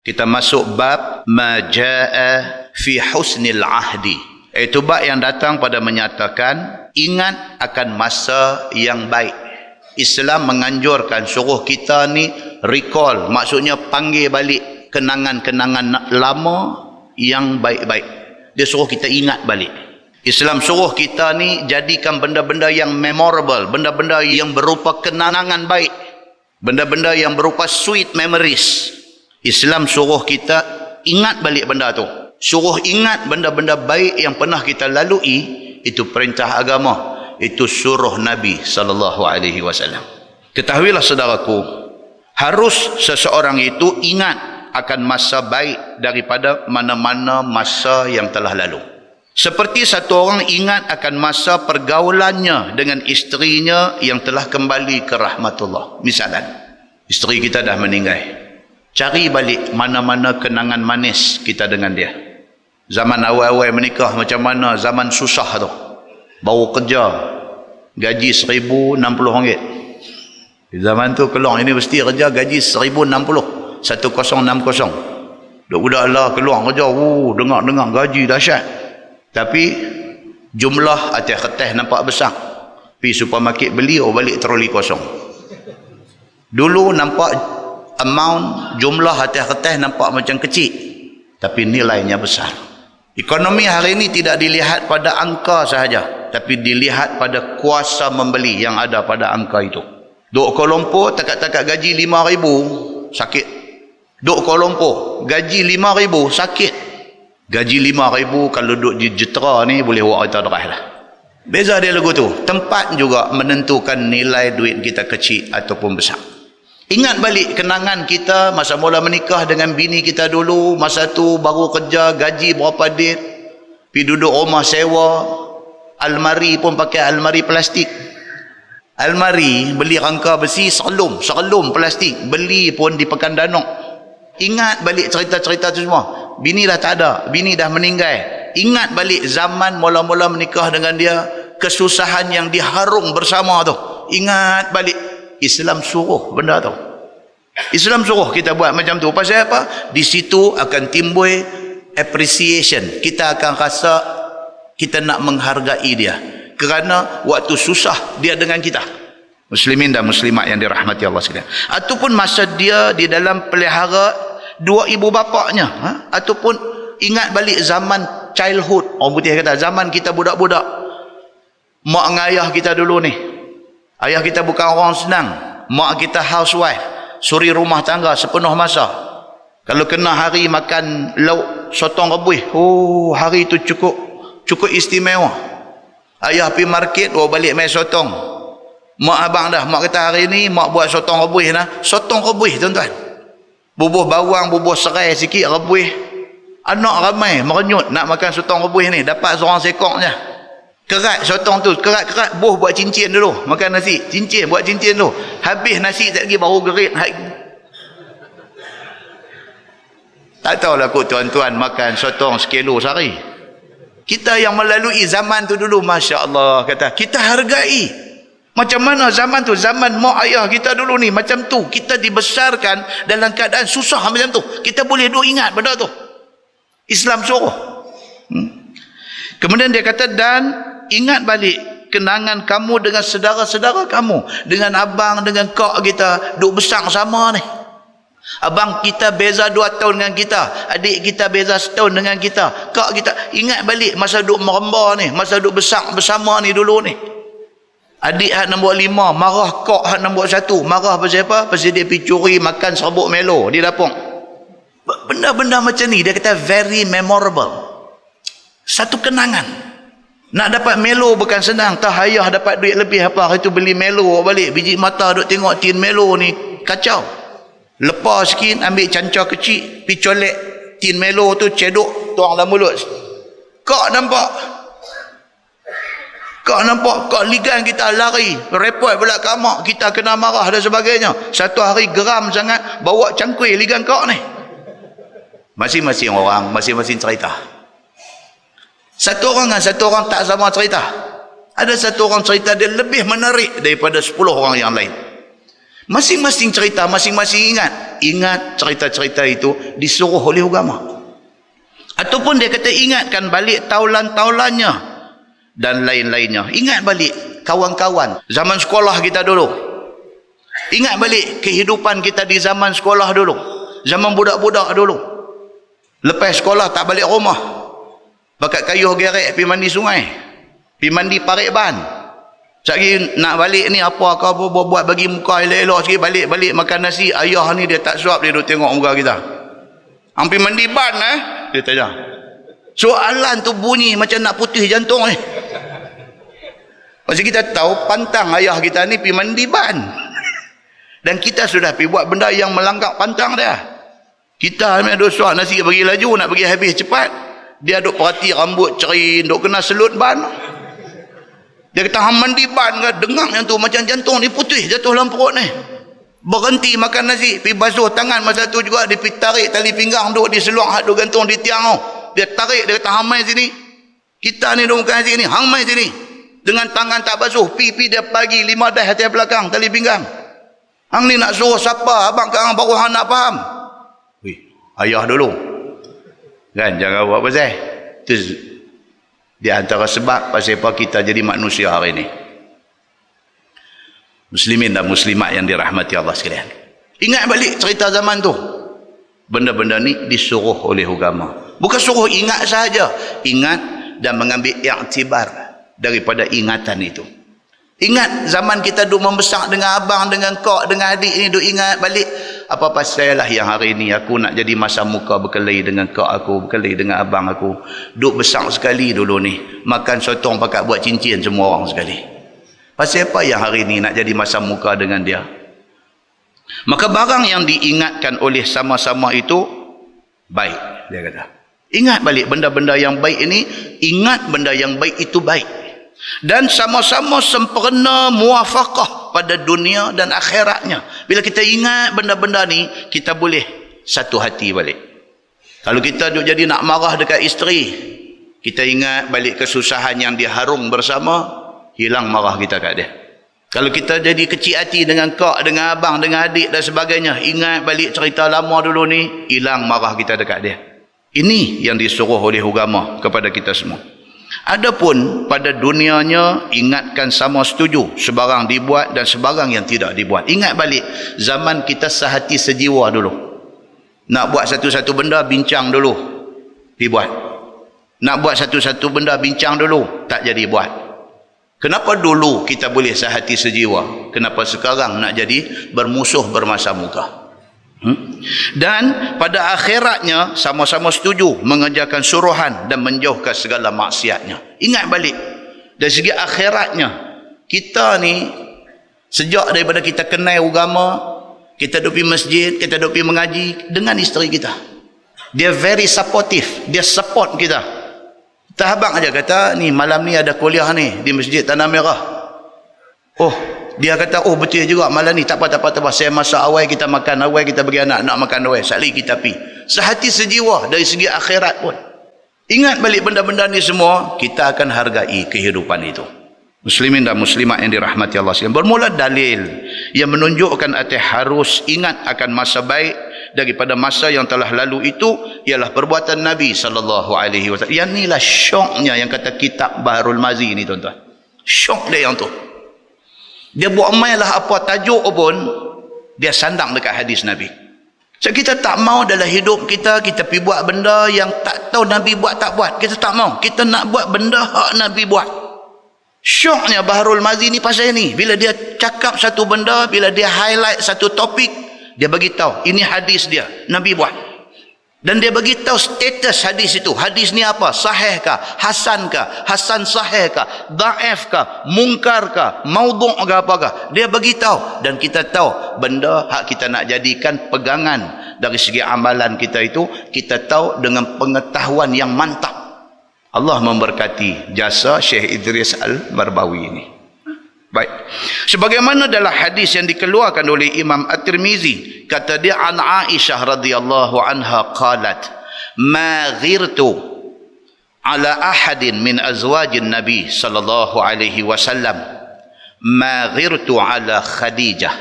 Kita masuk bab majaa fi husnil ahdi. Itu bab yang datang pada menyatakan ingat akan masa yang baik. Islam menganjurkan suruh kita ni recall, maksudnya panggil balik kenangan-kenangan lama yang baik-baik. Dia suruh kita ingat balik. Islam suruh kita ni jadikan benda-benda yang memorable, benda-benda yang berupa kenangan baik, benda-benda yang berupa sweet memories. Islam suruh kita ingat balik benda tu. Suruh ingat benda-benda baik yang pernah kita lalui. Itu perintah agama. Itu suruh Nabi SAW. Ketahuilah saudaraku, harus seseorang itu ingat akan masa baik daripada mana-mana masa yang telah lalu. Seperti satu orang ingat akan masa pergaulannya dengan isterinya yang telah kembali ke rahmatullah. Misalnya, isteri kita dah meninggal. Cari balik mana-mana kenangan manis kita dengan dia. Zaman awal-awal menikah macam mana, zaman susah tu. Baru kerja, gaji RM1,060. Zaman tu keluar universiti kerja gaji RM1,060. 1060. Budak-budak lah keluar kerja, dengar-dengar gaji dahsyat. Tapi jumlah atas kertas nampak besar. Pergi supermarket beli, balik troli kosong. Dulu nampak amount, jumlah atas kertas nampak macam kecil, tapi nilainya besar. Ekonomi hari ini tidak dilihat pada angka sahaja, tapi dilihat pada kuasa membeli yang ada pada angka itu. Duk Kuala Lumpur takat-takat gaji RM5,000 sakit. Duk Kuala Lumpur gaji RM5,000 sakit. Gaji RM5,000 kalau duduk di Jetera ni boleh buat kereta derah lah. Beza dia lagu tu. Tempat juga menentukan nilai duit kita kecil ataupun besar. Ingat balik kenangan kita masa mula menikah dengan bini kita dulu. Masa tu baru kerja, gaji berapa dit. Pergi duduk rumah sewa. Almari pun pakai almari plastik. Almari beli rangka besi serelum plastik. Beli pun di Pekan Danok. Ingat balik cerita-cerita tu semua. Bini dah tak ada, bini dah meninggal. Ingat balik zaman mula-mula menikah dengan dia, kesusahan yang diharung bersama tu. Ingat balik. Islam suruh benda tu. Islam suruh kita buat macam tu. Pasal apa? Di situ akan timbul appreciation. Kita akan rasa kita nak menghargai dia. Kerana waktu susah dia dengan kita. Muslimin dan muslimat yang dirahmati Allah sekalian. Ataupun masa dia di dalam pelihara dua ibu bapaknya. Ataupun ingat balik zaman childhood. Orang putih kata zaman kita budak-budak. Mak dengan ayah kita dulu ni. Ayah kita bukan orang senang. Mak kita housewife. Suri rumah tangga sepenuh masa. Kalau kena hari makan lauk sotong rebus. Hari itu cukup istimewa. Ayah pergi market, balik main sotong. Mak abang dah. Mak kata hari ni mak buat sotong rebus nah. Sotong rebus tuan-tuan. Bubuh bawang, bubuh serai sikit rebus. Anak ramai merenyut nak makan sotong rebus ni. Dapat seorang sekoknya. Kerat sotong tu, kerat-kerat buh buat cincin dulu. Makan nasi, cincin, buat cincin dulu. Habis nasi tak lagi baru gerit. Tak tahulah kot tuan-tuan makan sotong sekilo sehari. Kita yang melalui zaman tu dulu, Masya Allah kata, kita hargai. Macam mana zaman tu, zaman mak ayah kita dulu ni, macam tu. Kita dibesarkan dalam keadaan susah macam tu. Kita boleh duk ingat benda tu. Islam suruh. Kemudian dia kata, dan ingat balik kenangan kamu dengan saudara-saudara kamu. Dengan abang, dengan kak kita. Duk besar sama ni. Abang kita beza 2 tahun dengan kita. Adik kita beza setahun dengan kita. Kak kita. Ingat balik masa duk meremba ni. Masa duk besar bersama ni dulu ni. Adik hak nombor 5. Marah kak hak nombor 1. Marah pasal apa? Pasal dia pergi curi makan serbuk Melo di dapur. Benda-benda macam ni. Dia kata very memorable. Satu kenangan. Nak dapat Melo bukan senang. Tak hayah dapat duit lebih apa. Hari tu beli Melo balik. Biji mata duk tengok tin Melo ni. Kacau. Lepas sikit ambil cancar kecil. Pergi colek tin Melo tu. Cedok tuang dalam mulut. Kak nampak. Kak ligan kita lari. Report pula kat mak. Kita kena marah dan sebagainya. Satu hari geram sangat. Bawa cangkui ligan kak ni. Masing-masing orang. Masing-masing cerita. Satu orang dengan satu orang tak sama cerita. Ada satu orang cerita dia lebih menarik daripada 10 orang yang lain. Masing-masing cerita, masing-masing ingat cerita-cerita itu disuruh oleh agama. Ataupun dia kata ingatkan balik taulan-taulannya dan lain-lainnya. Ingat balik kawan-kawan zaman sekolah kita dulu. Ingat balik kehidupan kita di zaman sekolah dulu, zaman budak-budak dulu. Lepas sekolah tak balik rumah, pakat kayuh gerek pergi mandi sungai, pergi mandi parit ban. Sekali nak balik ni apa kau buat bagi muka elok-elok sikit, balik makan nasi. Ayah ni dia tak suap, dia duk tengok muka kita. Hampir mandi ban dia tanya. Soalan tu bunyi macam nak putih jantung ni. Pasal kita tahu pantang ayah kita ni pergi mandi ban. Dan kita sudah pergi buat benda yang melanggar pantang dia. Kita ni duk suap nasi bagi laju, nak bagi habis cepat. Dia duk perhati rambut cerin, duk kena selut ban. Dia kata hang mandi ban ke, dengar yang tu macam jantung ni putih jatuh dalam perut ni. Berhenti makan nasi, pergi basuh tangan masa tu juga, dia pergi tarik tali pinggang duk di seluar hak duk gantung di tiang tu. Dia tarik, dia kata hang mai sini. Kita ni duk makan nasi ni, hang mai sini. Dengan tangan tak basuh, pipi dia bagi 5 dah hati belakang tali pinggang. Hang ni nak suruh siapa? Abang kat hang baru hang nak faham. Weh, ayah dulu. Kan jangan buat pasal. Tu di antara sebab pasal apa kita jadi manusia hari ini. Muslimin dan muslimat yang dirahmati Allah sekalian. Ingat balik cerita zaman tu. Benda-benda ni disuruh oleh agama. Bukan suruh ingat sahaja. Ingat dan mengambil iktibar daripada ingatan itu. Ingat zaman kita duk membesar dengan abang, dengan kak, dengan adik ni duk ingat balik. Apa pasal lah yang hari ni aku nak jadi masa muka berkelahi dengan kak aku, berkelahi dengan abang aku. Duk besar sekali dulu ni. Makan sotong pakat buat cincin semua orang sekali. Pasal apa yang hari ni nak jadi masa muka dengan dia? Maka barang yang diingatkan oleh sama-sama itu baik, dia kata. Ingat balik benda-benda yang baik ini, ingat benda yang baik itu baik. Dan sama-sama sempurna muafakah pada dunia dan akhiratnya. Bila kita ingat benda-benda ni, kita boleh satu hati balik. Kalau kita duk jadi nak marah dekat isteri, kita ingat balik kesusahan yang dia harung bersama, hilang marah kita kat dia. Kalau kita jadi kecil hati dengan kak, dengan abang, dengan adik dan sebagainya, ingat balik cerita lama dulu ni, hilang marah kita dekat dia. Ini yang disuruh oleh agama kepada kita semua. Adapun pada dunianya, ingatkan sama setuju sebarang dibuat dan sebarang yang tidak dibuat. Ingat balik zaman kita sehati sejiwa dulu. Nak buat satu-satu benda, bincang dulu dibuat. Nak buat satu-satu benda, bincang dulu, tak jadi buat. Kenapa dulu kita boleh sehati sejiwa? Kenapa sekarang nak jadi bermusuh bermasa muka? Dan pada akhiratnya sama-sama setuju mengerjakan suruhan dan menjauhkan segala maksiatnya. Ingat balik dari segi akhiratnya, kita ni sejak daripada kita kenal agama, kita duduk pergi masjid, kita duduk pergi mengaji dengan isteri kita, dia very supportive, dia support kita. Tak abang aja kata ni malam ni ada kuliah ni di Masjid Tanah Merah. Oh, dia kata, oh betul juga malam ni, tak apa. Saya masak awal, kita makan awal, kita bagi anak nak makan awal. Sekali kita pi. Sehati sejiwa dari segi akhirat pun. Ingat balik benda-benda ni semua, kita akan hargai kehidupan itu. Muslimin dan muslimat yang dirahmati Allah sekalian. Bermula dalil yang menunjukkan atas harus ingat akan masa baik daripada masa yang telah lalu itu ialah perbuatan Nabi SAW. Yang inilah syoknya yang kata kitab Baharul Mazi ni tuan-tuan. Syok dia yang tu. Dia buat main lah apa tajuk pun, dia sandang dekat hadis Nabi. So kita tak mau dalam hidup kita, kita pergi buat benda yang tak tahu Nabi buat tak buat. Kita tak mau. Kita nak buat benda hak Nabi buat. Syoknya Baharul Mazi ni pasal ni. Bila dia cakap satu benda, bila dia highlight satu topik, dia bagi tahu ini hadis dia, Nabi buat. Dan dia bagi tahu status hadis itu. Hadis ni apa? Sahih kah? Hasan kah? Hasan sahih kah? Dhaif kah? Mungkar kah? Maudhu' ke apakah? Dia bagi tahu. Dan kita tahu benda hak kita nak jadikan pegangan dari segi amalan kita itu, kita tahu dengan pengetahuan yang mantap. Allah memberkati jasa Syekh Idris Al-Barbawi ini. Baik. Sebagaimana dalam hadis yang dikeluarkan oleh Imam At-Tirmizi, kata dia an Aisyah radhiyallahu anha qalat, "Ma ghirtu ala ahadin min azwajin Nabi sallallahu alaihi wasallam, ma ghirtu ala Khadijah."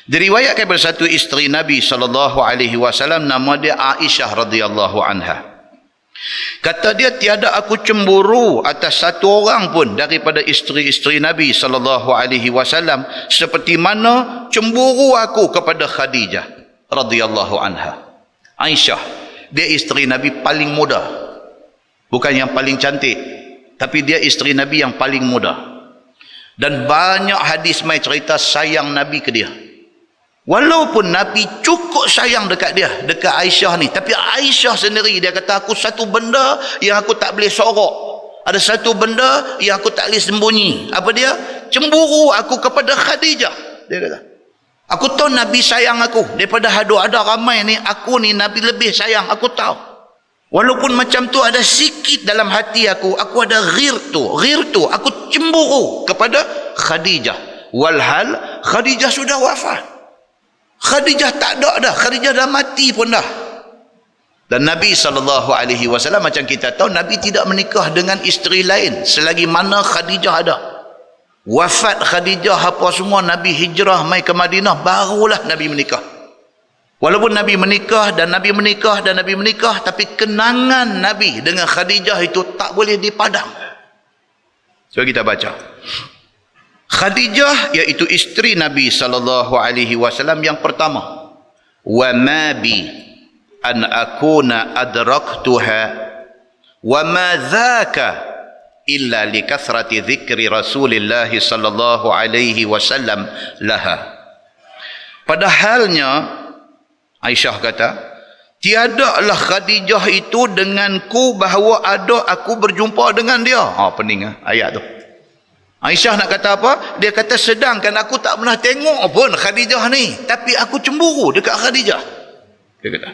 Diriwayatkan daripada satu isteri Nabi SAW, nama dia Aisyah radhiyallahu anha. Kata dia, tiada aku cemburu atas satu orang pun daripada isteri-isteri Nabi SAW seperti mana cemburu aku kepada Khadijah radhiyallahu anha. Aisyah, dia isteri Nabi paling muda. Bukan yang paling cantik, tapi dia isteri Nabi yang paling muda. Dan banyak hadis mai cerita sayang Nabi ke dia. Walaupun Nabi cukup sayang dekat dia, dekat Aisyah ni, tapi Aisyah sendiri dia kata, aku satu benda yang aku tak boleh sorok. Ada satu benda yang aku tak boleh sembunyi. Apa dia? Cemburu aku kepada Khadijah. Dia kata, aku tahu Nabi sayang aku. Daripada ada ramai ni, aku ni Nabi lebih sayang, aku tahu. Walaupun macam tu ada sikit dalam hati aku ada ghir tu, aku cemburu kepada Khadijah. Walhal Khadijah sudah wafat. Khadijah tak ada dah, Khadijah dah mati pun dah. Dan Nabi SAW, macam kita tahu, Nabi tidak menikah dengan isteri lain selagi mana Khadijah ada. Wafat Khadijah apa semua, Nabi hijrah mai ke Madinah, barulah Nabi menikah. Walaupun Nabi menikah dan Nabi menikah, tapi kenangan Nabi dengan Khadijah itu tak boleh dipadam. So kita baca. Khadijah iaitu isteri Nabi SAW yang pertama. Wa ma bi an akuna adraktuha wa ma dhaka illa li kathrati dhikri Rasulillah sallallahu alaihi wasallam laha. Padahalnya Aisyah kata, tiadalah Khadijah itu denganku bahawa ada aku berjumpa dengan dia. Pening ayat tu. Aisyah nak kata apa? Dia kata, sedangkan aku tak pernah tengok pun Khadijah ni, tapi aku cemburu dekat Khadijah. Dia kata,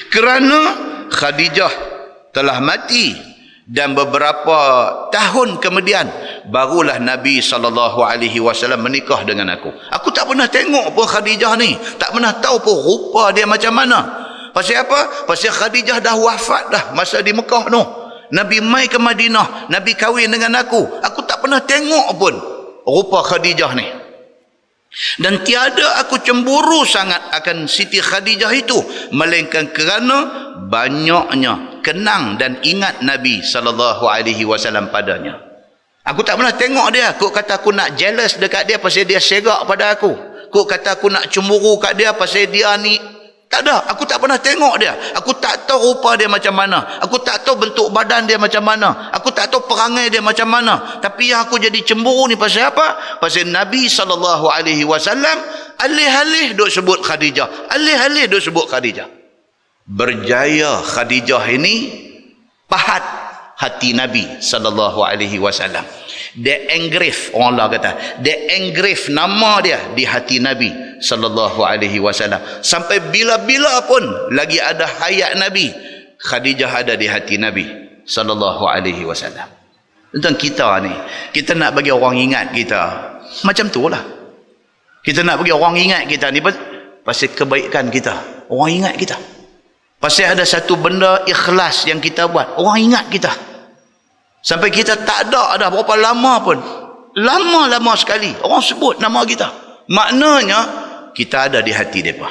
kerana Khadijah telah mati dan beberapa tahun kemudian barulah Nabi SAW menikah dengan aku. Aku tak pernah tengok pun Khadijah ni, tak pernah tahu pun rupa dia macam mana. Pasal apa? Pasal Khadijah dah wafat dah masa di Mekah tu. Nabi mai ke Madinah, Nabi kahwin dengan aku tak pernah tengok pun rupa Khadijah ni. Dan tiada aku cemburu sangat akan Siti Khadijah itu, melainkan kerana banyaknya kenang dan ingat Nabi SAW padanya. Aku tak pernah tengok dia, kok kata aku nak jealous dekat dia pasal dia serak pada aku, kok kata aku nak cemburu kat dia pasal dia ni. Tak ada, aku tak pernah tengok dia. Aku tak tahu rupa dia macam mana, aku tak tahu bentuk badan dia macam mana, aku tak tahu perangai dia macam mana. Tapi yang aku jadi cemburu ni pasal apa? Pasal Nabi SAW alih-alih duk sebut Khadijah, alih-alih duk sebut Khadijah. Berjaya Khadijah ini pahat hati Nabi SAW. Dia engrave, orang Allah kata, dia engrave nama dia di hati Nabi SAW. Sampai bila-bila pun lagi ada hayat Nabi, Khadijah ada di hati Nabi SAW. Tentang kita ni, kita nak bagi orang ingat kita macam tu lah. Kita nak bagi orang ingat kita ni pasal kebaikan kita, orang ingat kita. Pasal ada satu benda ikhlas yang kita buat, orang ingat kita. Sampai kita tak ada dah berapa lama pun, lama-lama sekali orang sebut nama kita. Maknanya kita ada di hati mereka.